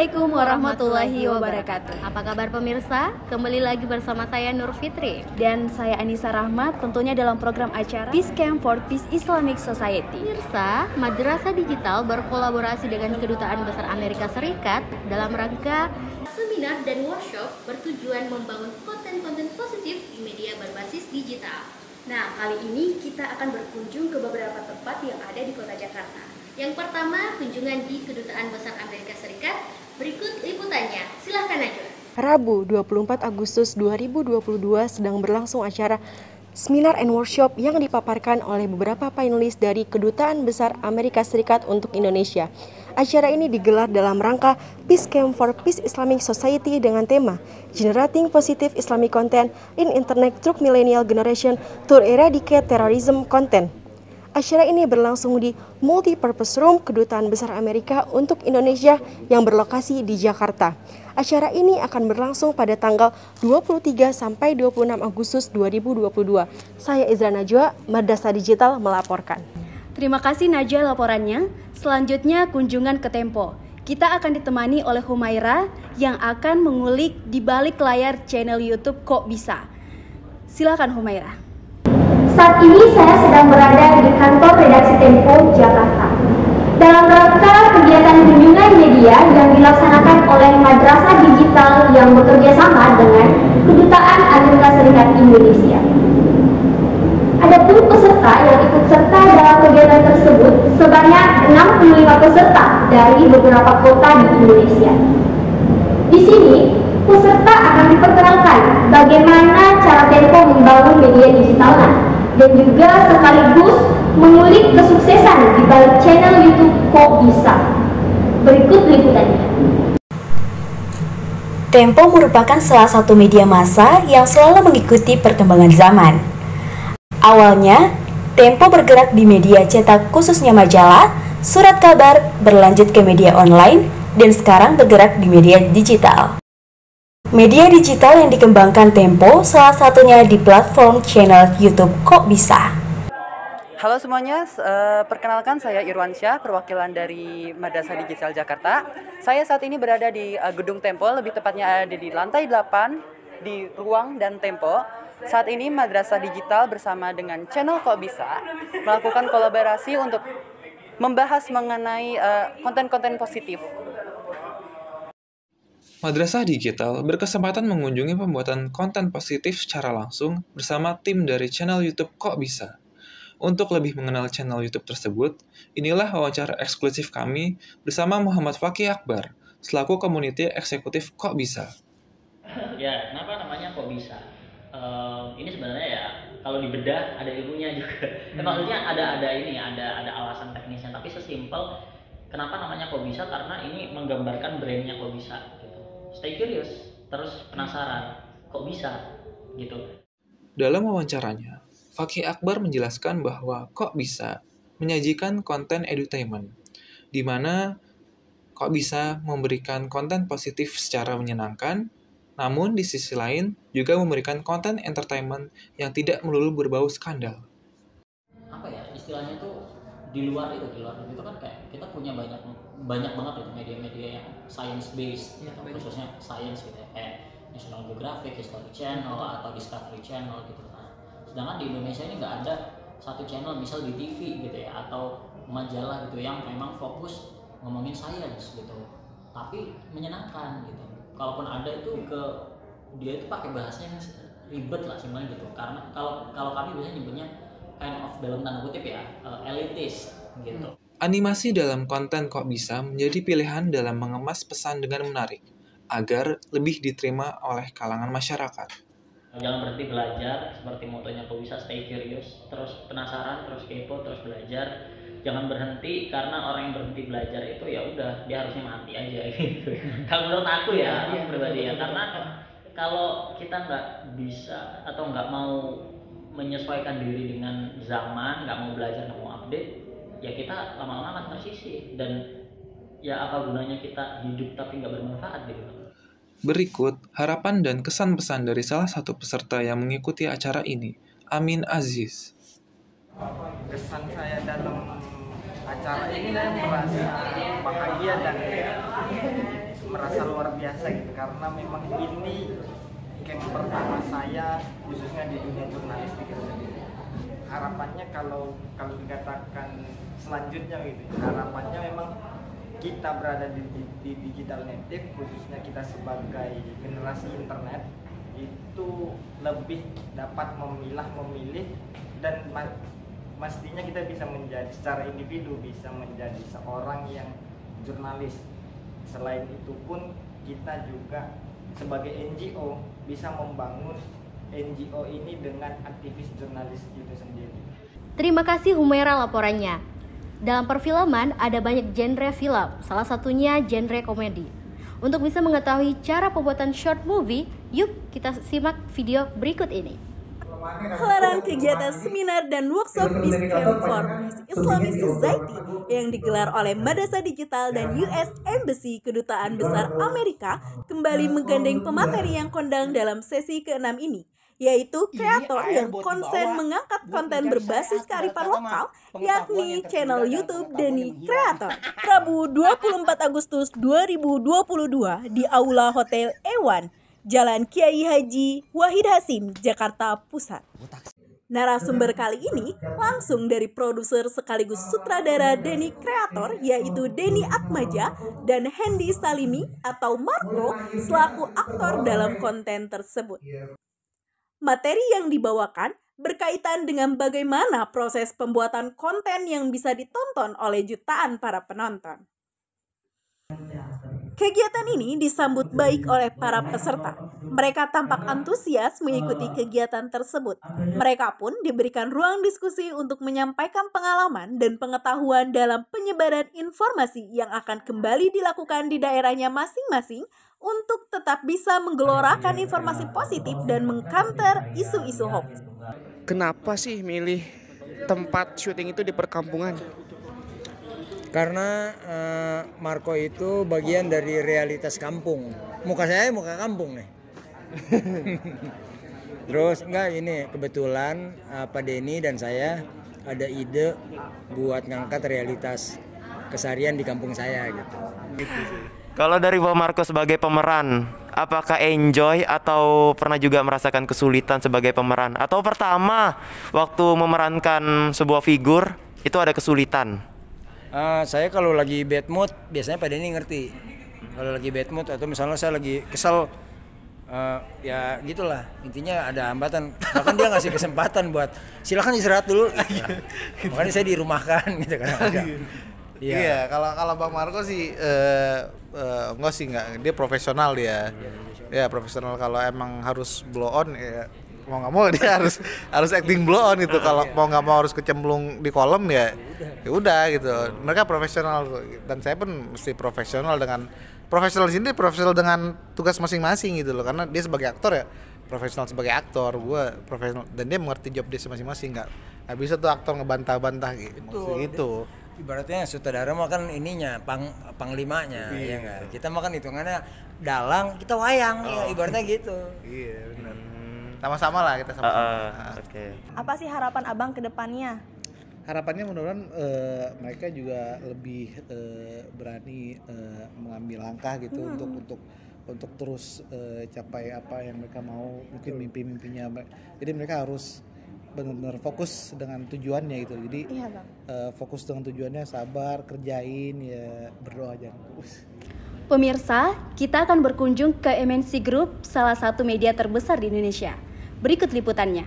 Assalamualaikum warahmatullahi wabarakatuh. Apa kabar pemirsa? Kembali lagi bersama saya Nur Fitri Dan saya Anissa Rahmat, tentunya dalam program acara Peace Camp for Peace Islamic Society. Pemirsa, Madrasah Digital berkolaborasi dengan Kedutaan Besar Amerika Serikat dalam rangka seminar dan workshop bertujuan membangun konten-konten positif di media berbasis digital. Nah, kali ini kita akan berkunjung ke beberapa tempat yang ada di kota Jakarta. Yang pertama, kunjungan di Kedutaan Besar Amerika Serikat. Berikut liputannya, silahkan Najwa. Rabu 24 Agustus 2022 sedang berlangsung acara seminar and workshop yang dipaparkan oleh beberapa panelis dari Kedutaan Besar Amerika Serikat untuk Indonesia. Acara ini digelar dalam rangka Peace Camp for Peace Islamic Society dengan tema Generating Positive Islamic Content in Internet Through Millennial Generation to Eradicate Terrorism Content. Acara ini berlangsung di Multipurpose Room Kedutaan Besar Amerika untuk Indonesia yang berlokasi di Jakarta. Acara ini akan berlangsung pada tanggal 23 sampai 26 Agustus 2022. Saya Izra Najwa, Madrasah Digital melaporkan. Terima kasih Najwa laporannya. Selanjutnya kunjungan ke Tempo. Kita akan ditemani oleh Humaira yang akan mengulik di balik layar channel YouTube Kok Bisa. Silakan Humaira. Saat ini saya sedang berada di kantor redaksi Tempo, Jakarta. Dalam rangka kegiatan kunjungan media yang dilaksanakan oleh Madrasah Digital yang bekerja sama dengan Kedutaan Amerika Serikat Indonesia. Adapun peserta yang ikut serta dalam kegiatan tersebut sebanyak 65 peserta dari beberapa kota di Indonesia. Di sini, peserta akan diperkenalkan bagaimana cara Tempo membangun media digitalnya dan juga sekaligus mengulik kesuksesan di balik channel YouTube Kok Bisa. Berikut liputannya. Tempo merupakan salah satu media massa yang selalu mengikuti perkembangan zaman. Awalnya, Tempo bergerak di media cetak khususnya majalah, surat kabar, berlanjut ke media online, dan sekarang bergerak di media digital. Media digital yang dikembangkan Tempo salah satunya di platform channel YouTube Kok Bisa. Halo semuanya, perkenalkan saya Irwansyah, perwakilan dari Madrasah Digital Jakarta. Saya saat ini berada di gedung Tempo, lebih tepatnya ada di lantai 8 di ruang dan Tempo. Saat ini Madrasah Digital bersama dengan channel Kok Bisa melakukan kolaborasi untuk membahas mengenai konten-konten positif. Madrasah Digital berkesempatan mengunjungi pembuatan konten positif secara langsung bersama tim dari channel YouTube Kok Bisa. Untuk lebih mengenal channel YouTube tersebut, inilah wawancara eksklusif kami bersama Muhammad Fakih Akbar, selaku Community Eksekutif Kok Bisa. Ya, kenapa namanya Kok Bisa? Ini sebenarnya ya, kalau dibedah ada ilmunya juga. Maksudnya ada alasan teknisnya, tapi sesimpel kenapa namanya Kok Bisa, karena ini menggambarkan brandnya Kok Bisa gitu. Stay curious, terus penasaran, kok bisa gitu. Dalam wawancaranya, Fakih Akbar menjelaskan bahwa Kok Bisa menyajikan konten edutainment, di mana Kok Bisa memberikan konten positif secara menyenangkan, namun di sisi lain juga memberikan konten entertainment yang tidak melulu berbau skandal. Apa ya, istilahnya tuh di luar itu kan kayak kita punya banyak banget itu media-media yang science based, khususnya science gitu ya, kayak National Geographic, History Channel atau Discovery Channel gitu. Nah, sedangkan di Indonesia ini nggak ada satu channel misal di TV gitu ya, atau majalah gitu yang memang fokus ngomongin science gitu, tapi menyenangkan gitu. Kalaupun ada itu dia itu pakai bahasanya ribet lah sebenarnya gitu, karena kalau kami biasanya nyebutnya kind of dalam tanda kutip ya, elitis gitu. Animasi dalam konten Kok Bisa menjadi pilihan dalam mengemas pesan dengan menarik, agar lebih diterima oleh kalangan masyarakat. Jangan berhenti belajar, seperti motonya Kok Bisa, stay curious, terus penasaran, terus kepo, terus belajar. Jangan berhenti, karena orang yang berhenti belajar itu ya udah, dia harusnya mati aja gitu. Kalau menurut aku ya, aku pribadi ya, karena kalau kita nggak bisa atau nggak mau menyesuaikan diri dengan zaman, nggak mau belajar, nggak mau update, ya kita lama-lama akan tersisih, dan ya apa gunanya kita hidup tapi nggak bermanfaat gitu. Berikut harapan dan kesan-pesan dari salah satu peserta yang mengikuti acara ini, Amin Aziz. Kesan saya dalam acara ini saya merasa bahagia dan merasa luar biasa gitu, karena memang ini camp pertama saya khususnya di dunia jurnalistik gitu. Harapannya kalau dikatakan selanjutnya gitu, harapannya memang kita berada di digital native, khususnya kita sebagai generasi internet itu lebih dapat memilih dan mestinya kita bisa menjadi secara individu bisa menjadi seorang yang jurnalis. Selain itu pun kita juga sebagai NGO bisa membangun NGO ini dengan aktivis jurnalis itu sendiri. Terima kasih Humaira laporannya. Dalam perfilman ada banyak genre film, salah satunya genre komedi. Untuk bisa mengetahui cara pembuatan short movie, yuk kita simak video berikut ini. Gelaran kegiatan seminar dan workshop Peace Camp for Peace Islamic Society yang digelar oleh Madrasah Digital dan US Embassy Kedutaan Besar Amerika kembali menggandeng pemateri yang kondang dalam sesi ke-6 ini, yaitu kreator yang konsen mengangkat konten berbasis kearifan lokal, yakni channel YouTube Denny Creator. Rabu 24 Agustus 2022 di Aula Hotel Ewan, Jalan Kiai Haji Wahid Hasim, Jakarta Pusat. Narasumber kali ini langsung dari produser sekaligus sutradara Denny Creator, yaitu Denny Atmaja dan Hendy Salimi atau Marco selaku aktor dalam konten tersebut. Materi yang dibawakan berkaitan dengan bagaimana proses pembuatan konten yang bisa ditonton oleh jutaan para penonton. Kegiatan ini disambut baik oleh para peserta. Mereka tampak antusias mengikuti kegiatan tersebut. Mereka pun diberikan ruang diskusi untuk menyampaikan pengalaman dan pengetahuan dalam penyebaran informasi yang akan kembali dilakukan di daerahnya masing-masing untuk tetap bisa menggelorakan informasi positif dan meng-counter isu-isu hoax. Kenapa sih milih tempat syuting itu di perkampungan? Karena Marco itu bagian dari realitas kampung. Muka saya muka kampung nih. Terus enggak, ini kebetulan Pak Denny dan saya ada ide buat ngangkat realitas keseharian di kampung saya gitu. Kalau dari Pak Marco sebagai pemeran, apakah enjoy atau pernah juga merasakan kesulitan sebagai pemeran? Atau pertama waktu memerankan sebuah figur itu ada kesulitan? Saya kalau lagi bad mood biasanya Pak Denny ngerti. Kalau lagi bad mood atau misalnya saya lagi kesel, ya gitulah, intinya ada hambatan. Bahkan dia ngasih kesempatan buat silakan istirahat dulu. Makanya saya dirumahkan gitu kan. Iya, kalau Bang Marco sih enggak, dia profesional dia. Ya profesional, kalau emang harus blow on ya mau nggak mau dia harus acting blow on itu. Kalau mau nggak mau harus kecemplung di kolam ya udah gitu. Mereka profesional dan saya pun mesti profesional dengan profesional dengan tugas masing-masing gitu loh. Karena dia sebagai aktor ya profesional sebagai aktor, gue profesional dan dia mengerti job dia masing-masing. Nggak bisa tuh aktor ngebantah-bantah gitu. Ibaratnya sutradara mah kan ininya panglimanya, ya nggak? Kita mah kan hitungannya dalang, kita wayang, ya ibaratnya gitu. Iya benar. Sama-sama lah kita sama-sama. Okay. Apa sih harapan Abang ke depannya? Harapannya mudah-mudahan mereka juga lebih berani mengambil langkah gitu untuk terus capai apa yang mereka mau, mungkin mimpi-mimpinya. Jadi mereka harus benar-benar fokus dengan tujuannya gitu. Jadi fokus dengan tujuannya, sabar, kerjain, ya berdoa jangan putus. Pemirsa, kita akan berkunjung ke MNC Group, salah satu media terbesar di Indonesia. Berikut liputannya.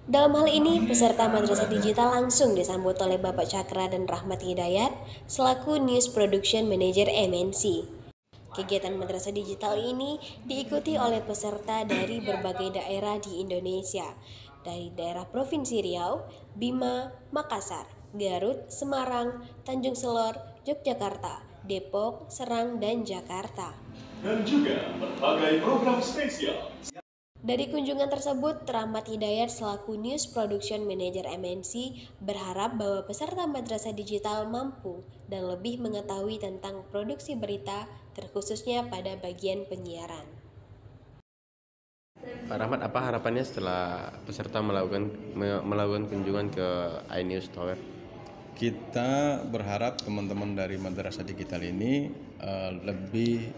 Dalam hal ini, peserta Madrasah Digital langsung disambut oleh Bapak Cakra dan Rahmat Hidayat selaku News Production Manager MNC. Kegiatan Madrasah Digital ini diikuti oleh peserta dari berbagai daerah di Indonesia, dari daerah Provinsi Riau, Bima, Makassar, Garut, Semarang, Tanjung Selor, Yogyakarta, Depok, Serang, dan Jakarta. Dan juga berbagai program spesial. Dari kunjungan tersebut, Rahmat Hidayat selaku News Production Manager MNC berharap bahwa peserta Madrasah Digital mampu dan lebih mengetahui tentang produksi berita, terkhususnya pada bagian penyiaran. Pak Rahmat, apa harapannya setelah peserta melakukan kunjungan ke iNews Tower? Kita berharap teman-teman dari Madrasah Digital ini lebih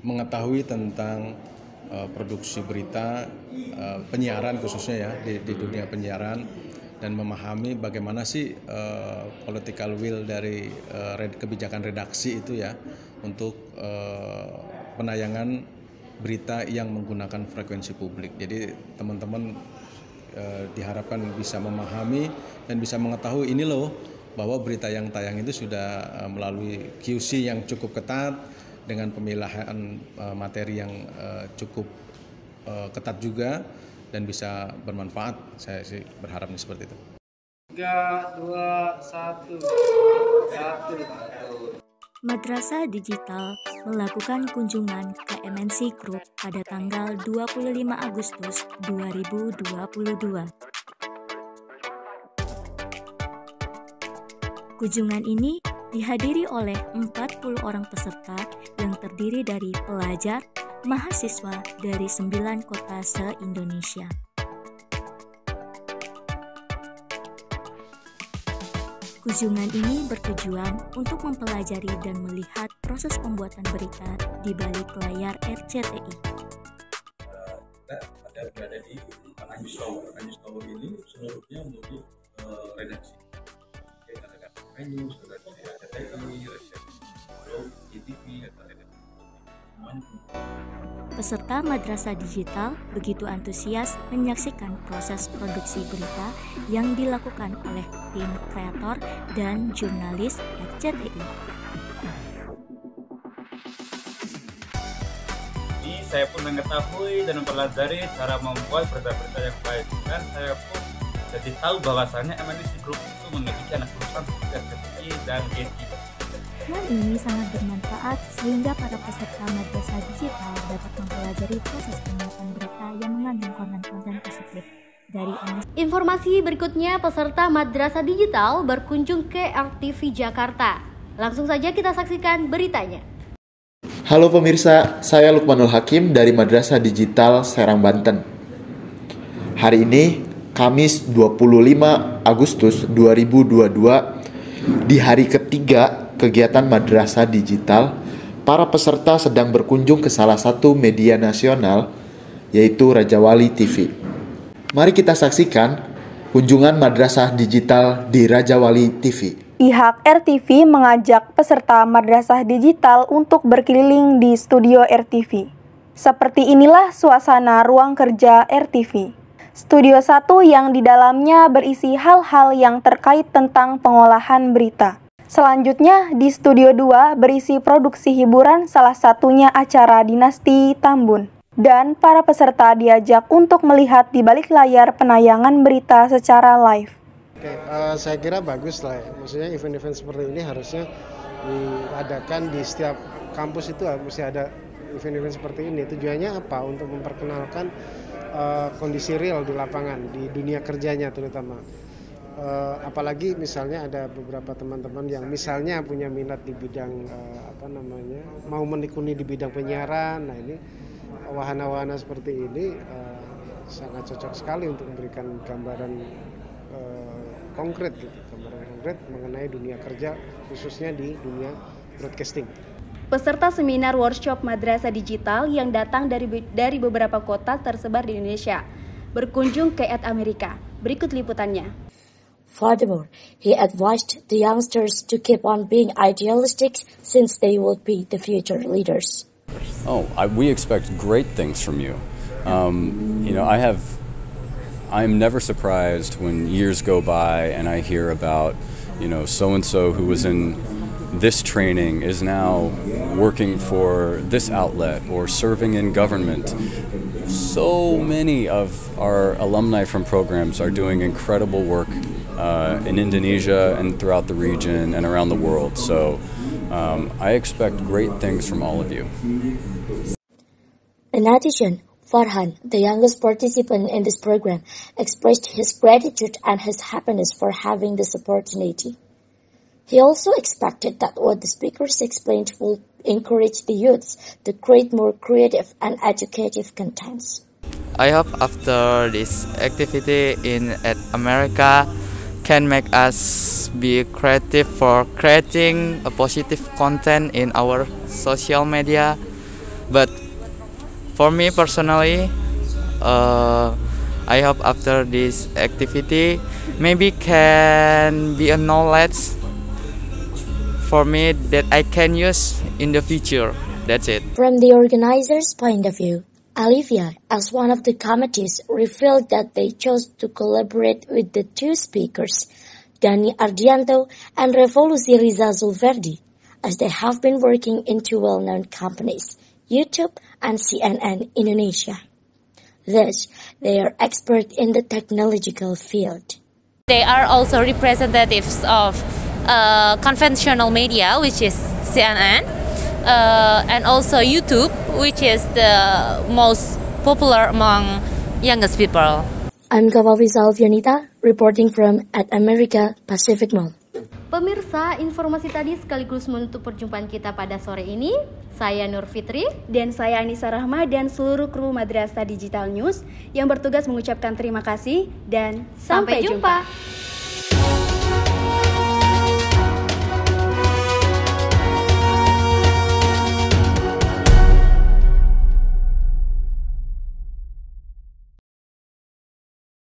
mengetahui tentang produksi berita, penyiaran khususnya ya di dunia penyiaran, dan memahami bagaimana sih political will dari kebijakan redaksi itu ya untuk penayangan berita yang menggunakan frekuensi publik. Jadi teman-teman diharapkan bisa memahami dan bisa mengetahui ini loh bahwa berita yang tayang itu sudah melalui QC yang cukup ketat dengan pemilahan materi yang cukup ketat juga dan bisa bermanfaat. Saya sih berharapnya seperti itu. 3, 2, 1. Madrasah Digital melakukan kunjungan ke MNC Group pada tanggal 25 Agustus 2022. Kunjungan ini dihadiri oleh 40 orang peserta yang terdiri dari pelajar, mahasiswa dari 9 kota se-Indonesia. Kunjungan ini bertujuan untuk mempelajari dan melihat proses pembuatan berita di balik layar RCTI. Kita ada berada di Tengah News Tower. News Tower ini seluruhnya untuk redaksi. Ada news, ada RCTI, ada ITV, ada semuanya. Peserta Madrasah Digital begitu antusias menyaksikan proses produksi berita yang dilakukan oleh tim kreator dan jurnalis RCTI. Jadi saya pun mengetahui dan mempelajari cara membuat berita-berita yang baik, dan saya pun jadi tahu bahwasannya MNC Group itu memiliki anak perusahaan seperti RCTI dan GTV. Hal ini sangat bermanfaat sehingga para peserta Madrasah Digital dapat mempelajari proses pembuatan berita yang mengandung konten-konten positif dari MNC. Informasi berikutnya, peserta Madrasah Digital berkunjung ke RTV Jakarta. Langsung saja kita saksikan beritanya. Halo pemirsa, saya Lukmanul Hakim dari Madrasah Digital Serang, Banten. Hari ini Kamis 25 Agustus 2022, di hari ketiga kegiatan Madrasah Digital, para peserta sedang berkunjung ke salah satu media nasional, yaitu Raja Wali TV. Mari kita saksikan kunjungan Madrasah Digital di Raja Wali TV. Pihak RTV mengajak peserta Madrasah Digital untuk berkeliling di studio RTV. Seperti inilah suasana ruang kerja RTV. Studio 1 yang di dalamnya berisi hal-hal yang terkait tentang pengolahan berita. Selanjutnya di studio 2 berisi produksi hiburan, salah satunya acara Dinasti Tambun. Dan para peserta diajak untuk melihat di balik layar penayangan berita secara live. Saya kira bagus lah ya. Maksudnya event-event seperti ini harusnya diadakan di setiap kampus, itu mesti ada event-event seperti ini. Tujuannya apa? Untuk memperkenalkan kondisi real di lapangan, di dunia kerjanya terutama. Apalagi misalnya ada beberapa teman-teman yang misalnya punya minat di bidang mau menekuni di bidang penyiaran. Nah ini wahana-wahana seperti ini sangat cocok sekali untuk memberikan gambaran konkret gitu, gambaran konkret mengenai dunia kerja khususnya di dunia broadcasting. Peserta seminar workshop Madrasah Digital yang datang dari beberapa kota tersebar di Indonesia berkunjung ke Amerika. Berikut liputannya. Furthermore, he advised the youngsters to keep on being idealistic since they will be the future leaders. We expect great things from you. I'm never surprised when years go by and I hear about, so-and-so who was in this training is now working for this outlet or serving in government. So many of our alumni from programs are doing incredible work in Indonesia and throughout the region and around the world. So I expect great things from all of you. In addition, Farhan, the youngest participant in this program, expressed his gratitude and his happiness for having this opportunity. He also expected that what the speakers explained will encourage the youths to create more creative and educative contents. I hope after this activity at America, can make us be creative for creating a positive content in our social media. But for me personally, I hope after this activity maybe can be a knowledge for me that I can use in the future. That's it. From the organizers' point of view, Olivia, as one of the committees, revealed that they chose to collaborate with the two speakers, Dani Ardianto and Revolusi Riza Zulverdi, as they have been working in two well-known companies, YouTube and CNN Indonesia. Thus, they are expert in the technological field. They are also representatives of conventional media, which is CNN, and also YouTube, which is the most popular among youngest people. I'm Kawawiza Alfianita, reporting from at America Pacific Mall. Pemirsa, informasi tadi sekaligus menutup perjumpaan kita pada sore ini. Saya Nur Fitri dan saya Anissa Rahma dan seluruh kru Madrasah Digital News yang bertugas mengucapkan terima kasih dan sampai jumpa.